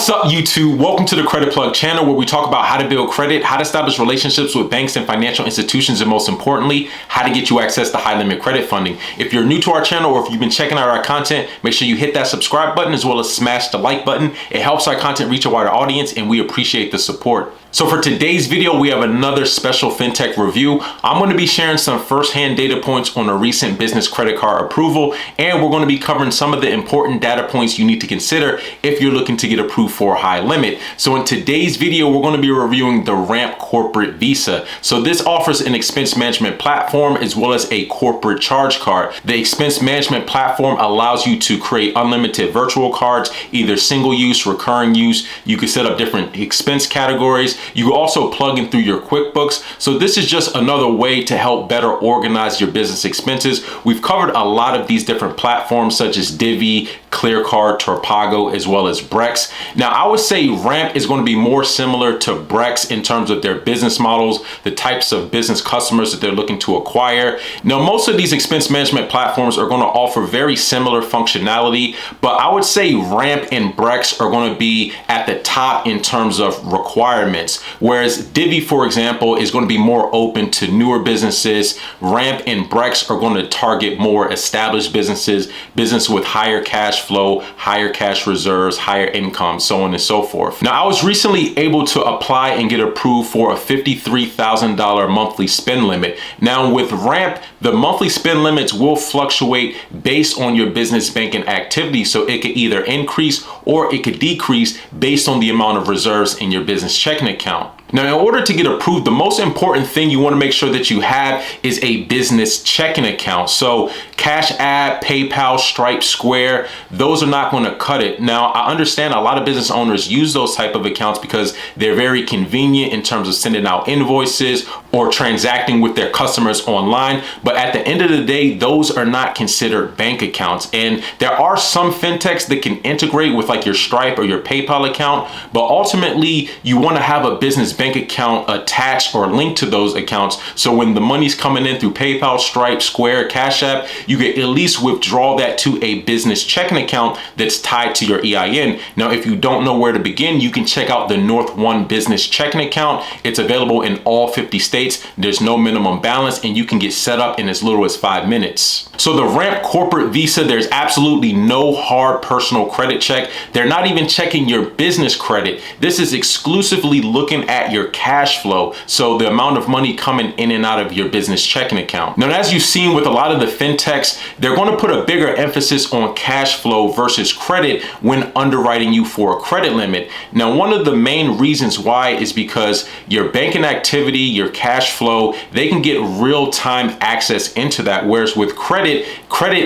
What's up, YouTube? Welcome to the Credit Plug channel, where we talk about how to build credit, how to establish relationships with banks and financial institutions, and most importantly, how to get you access to high limit credit funding. If you're new to our channel, or if you've been checking out our content, make sure you hit that subscribe button as well as smash the like button. It helps our content reach a wider audience, and we appreciate the support. So for today's video, we have another special fintech review. I'm going to be sharing some firsthand data points on a recent business credit card approval, and we're going to be covering some of the important data points you need to consider if you're looking to get approved for a high limit. So in today's video, we're going to be reviewing the Ramp Corporate Visa. So this offers an expense management platform as well as a corporate charge card. The expense management platform allows you to create unlimited virtual cards, either single use, recurring use. You can set up different expense categories. You can also plug in through your QuickBooks. So this is just another way to help better organize your business expenses. We've covered a lot of these different platforms such as Divvy, ClearCard, Torpago, as well as Brex. Now, I would say Ramp is going to be more similar to Brex in terms of their business models, the types of business customers that they're looking to acquire. Now, most of these expense management platforms are going to offer very similar functionality, but I would say Ramp and Brex are going to be at the top in terms of requirements. Whereas Divvy, for example, is going to be more open to newer businesses. Ramp and Brex are going to target more established businesses, business with higher cash flow, higher cash reserves, higher income, so on and so forth. Now, I was recently able to apply and get approved for a $53,000 monthly spend limit. Now, with Ramp, the monthly spend limits will fluctuate based on your business banking activity. So it could either increase or it could decrease based on the amount of reserves in your business checking account. Now, in order to get approved, the most important thing you want to make sure that you have is a business checking account. So Cash App, PayPal, Stripe, Square, those are not going to cut it. Now, I understand a lot of business owners use those type of accounts because they're very convenient in terms of sending out invoices or transacting with their customers online. But at the end of the day, those are not considered bank accounts. And there are some fintechs that can integrate with like your Stripe or your PayPal account, but ultimately you want to have a business bank account attached or linked to those accounts. So when the money's coming in through PayPal, Stripe, Square, Cash App, you can at least withdraw that to a business checking account that's tied to your EIN. Now, if you don't know where to begin, you can check out the North One business checking account. It's available in all 50 states. There's no minimum balance, and you can get set up in as little as 5 minutes. So the Ramp Corporate Visa, there's absolutely no hard personal credit check. They're not even checking your business credit. This is exclusively looking at your cash flow. So the amount of money coming in and out of your business checking account. Now, as you've seen with a lot of the fintechs, they're going to put a bigger emphasis on cash flow versus credit when underwriting you for a credit limit. Now, one of the main reasons why is because your banking activity, your cash flow, they can get real-time access into that. Whereas with credit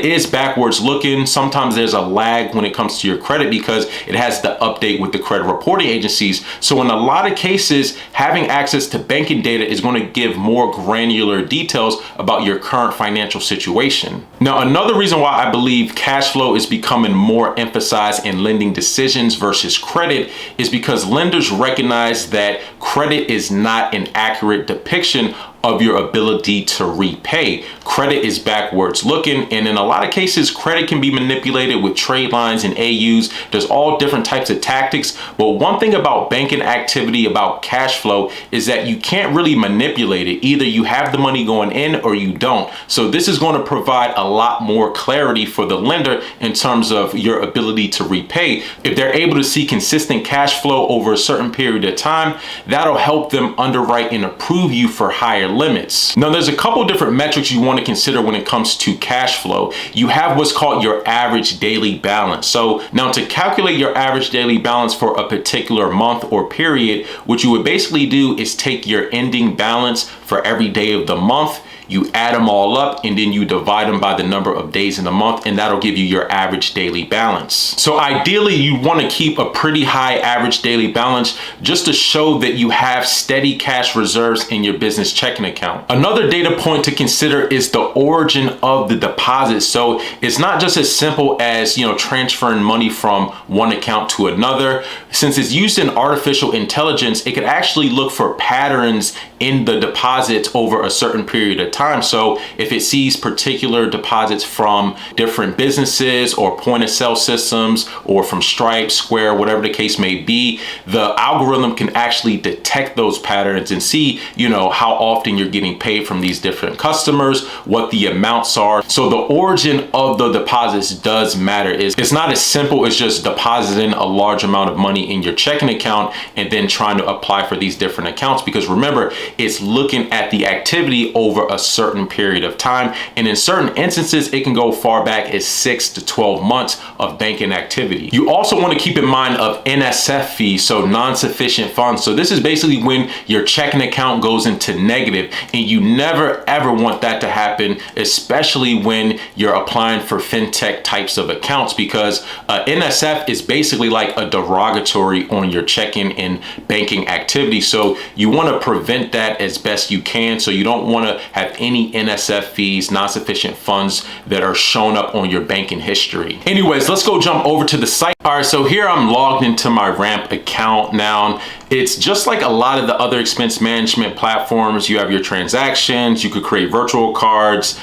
is backwards looking. Sometimes there's a lag when it comes to your credit because it has to update with the credit reporting agencies. So in a lot of cases, having access to banking data is going to give more granular details about your current financial situation. Now, another reason why I believe cash flow is becoming more emphasized in lending decisions versus credit is because lenders recognize that credit is not an accurate depiction of your ability to repay. Credit is backwards looking, and in a lot of cases, credit can be manipulated with trade lines and AUs. There's all different types of tactics, but one thing about banking activity, about cash flow, is that you can't really manipulate it. Either you have the money going in or you don't. So this is going to provide a lot more clarity for the lender in terms of your ability to repay. If they're able to see consistent cash flow over a certain period of time, that'll help them underwrite and approve you for higher limits. Now, there's a couple different metrics you want to consider when it comes to cash flow. You have what's called your average daily balance. So now, to calculate your average daily balance for a particular month or period, what you would basically do is take your ending balance for every day of the month, you add them all up, and then you divide them by the number of days in the month, and that'll give you your average daily balance. So ideally, you want to keep a pretty high average daily balance just to show that you have steady cash reserves in your business checking account. Another data point to consider is the origin of the deposit. So it's not just as simple as, transferring money from one account to another. Since it's used in artificial intelligence, it can actually look for patterns in the deposit deposits over a certain period of time. So if it sees particular deposits from different businesses or point of sale systems or from Stripe, Square, whatever the case may be, the algorithm can actually detect those patterns and see, how often you're getting paid from these different customers, what the amounts are. So the origin of the deposits does matter. It's not as simple as just depositing a large amount of money in your checking account and then trying to apply for these different accounts, because remember, it's looking at the activity over a certain period of time, and in certain instances it can go far back as 6 to 12 months of banking activity. You also want to keep in mind of Nsf fees, so non-sufficient funds. So this is basically when your checking account goes into negative, and you never ever want that to happen, especially when you're applying for fintech types of accounts, because Nsf is basically like a derogatory on your checking and banking activity. So you want to prevent that as best you can. So you don't want to have any Nsf fees, non-sufficient funds, that are shown up on your banking history. Anyways, let's go jump over to the site. All right, so here I'm logged into my Ramp account now. It's just like a lot of the other expense management platforms. You have your transactions, you could create virtual cards,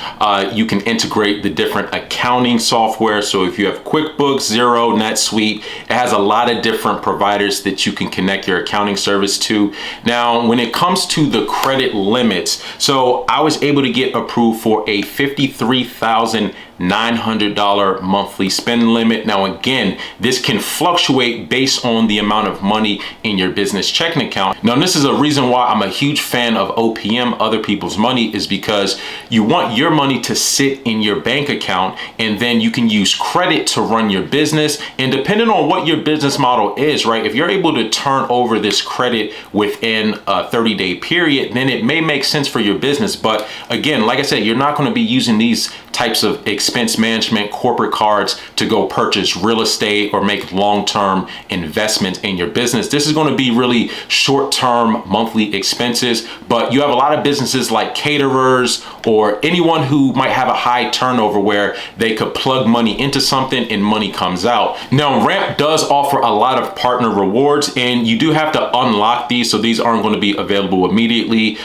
you can integrate the different accounting software. So if you have QuickBooks, Xero, NetSuite, it has a lot of different providers that you can connect your accounting service to. Now, when it comes to the credit limits, so I was able to get approved for a $53,900 monthly spend limit. Now, again, this can fluctuate based on the amount of money in your business checking account. Now, this is a reason why I'm a huge fan of OPM, other people's money, is because you want your money to sit in your bank account, and then you can use credit to run your business. And depending on what your business model is, right, if you're able to turn over this credit within a 30-day period, then it may make sense for your business. But again, like I said, you're not going to be using these types of expense management corporate cards to go purchase real estate or make long-term investments in your business. This is going to be really short-term monthly expenses, but you have a lot of businesses like caterers or anyone who might have a high turnover where they could plug money into something and money comes out. Now, Ramp does offer a lot of partner rewards, and you do have to unlock these, so these aren't going to be available immediately.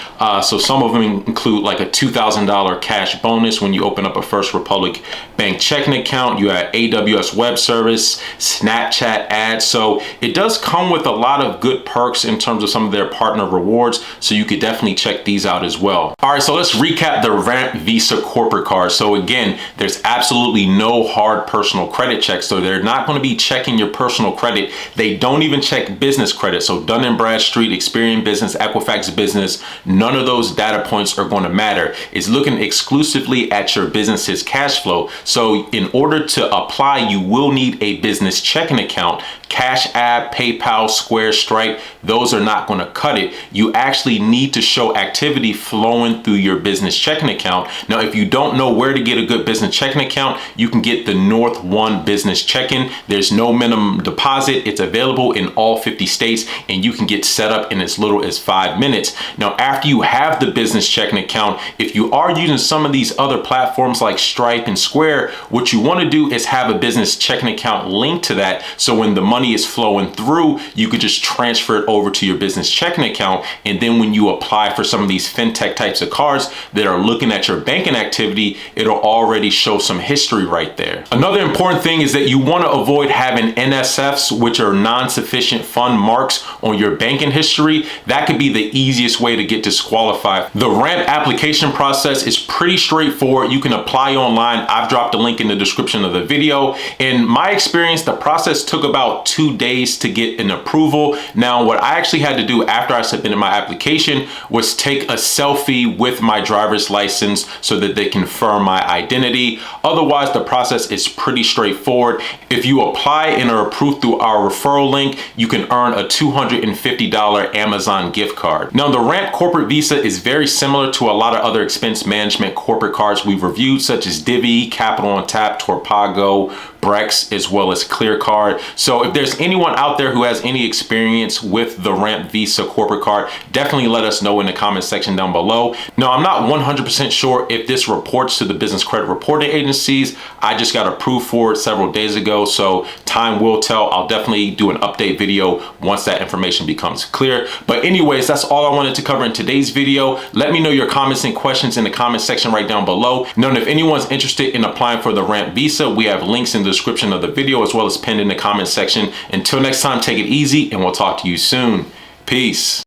So some of them include like a $2,000 cash bonus when you open up a First Republic Bank checking account. You have AWS web service, Snapchat ads. So it does come with a lot of good perks in terms of some of their partner rewards. So you could definitely check these out as well. All right, so let's recap the Ramp Visa corporate card. So again, there's absolutely no hard personal credit checks. So they're not going to be checking your personal credit. They don't even check business credit. So Dun & Bradstreet, Experian Business, Equifax Business, none of those data points are going to matter. It's looking exclusively at your business's cash flow. So in order to apply, you will need a business checking account. Cash App, PayPal, Square, Stripe, those are not going to cut it. You actually need to show activity flowing through your business checking account. Now, if you don't know where to get a good business checking account, you can get the North One Business Checking. There's no minimum deposit. It's available in all 50 states, and you can get set up in as little as 5 minutes. Now, after you have the business checking account, if you are using some of these other platforms like Stripe and Square, what you want to do is have a business checking account linked to that. So when the money is flowing through, you could just transfer it over to your business checking account. And then when you apply for some of these fintech types of cards that are looking at your banking activity, it'll already show some history right there. Another important thing is that you want to avoid having NSFs, which are non-sufficient fund marks, on your banking history. That could be the easiest way to get disqualified. The Ramp application process is pretty straightforward. You can apply online. I've dropped a link in the description of the video. In my experience, the process took about 2 days to get an approval. Now, what I actually had to do after I submitted my application was take a selfie with my driver's license so that they confirm my identity. Otherwise, the process is pretty straightforward. If you apply and are approved through our referral link, you can earn a $250 Amazon gift card. Now, the Ramp corporate visa is very similar to a lot of other expense management corporate cards we've reviewed, such as Divvy, Capital on Tap, Torpago, Brex, as well as ClearCard. So if there's anyone out there who has any experience with the Ramp Visa corporate card, definitely let us know in the comment section down below. Now, I'm not 100% sure if this reports to the business credit reporting agencies. I just got approved for it several days ago, so time will tell. I'll definitely do an update video once that information becomes clear. But anyways, that's all I wanted to cover in today's video. Let me know your comments and questions in the comment section right down below. Now, if anyone's interested in applying for the Ramp Visa, we have links in the description of the video as well as pinned in the comment section. Until next time, take it easy and we'll talk to you soon. Peace.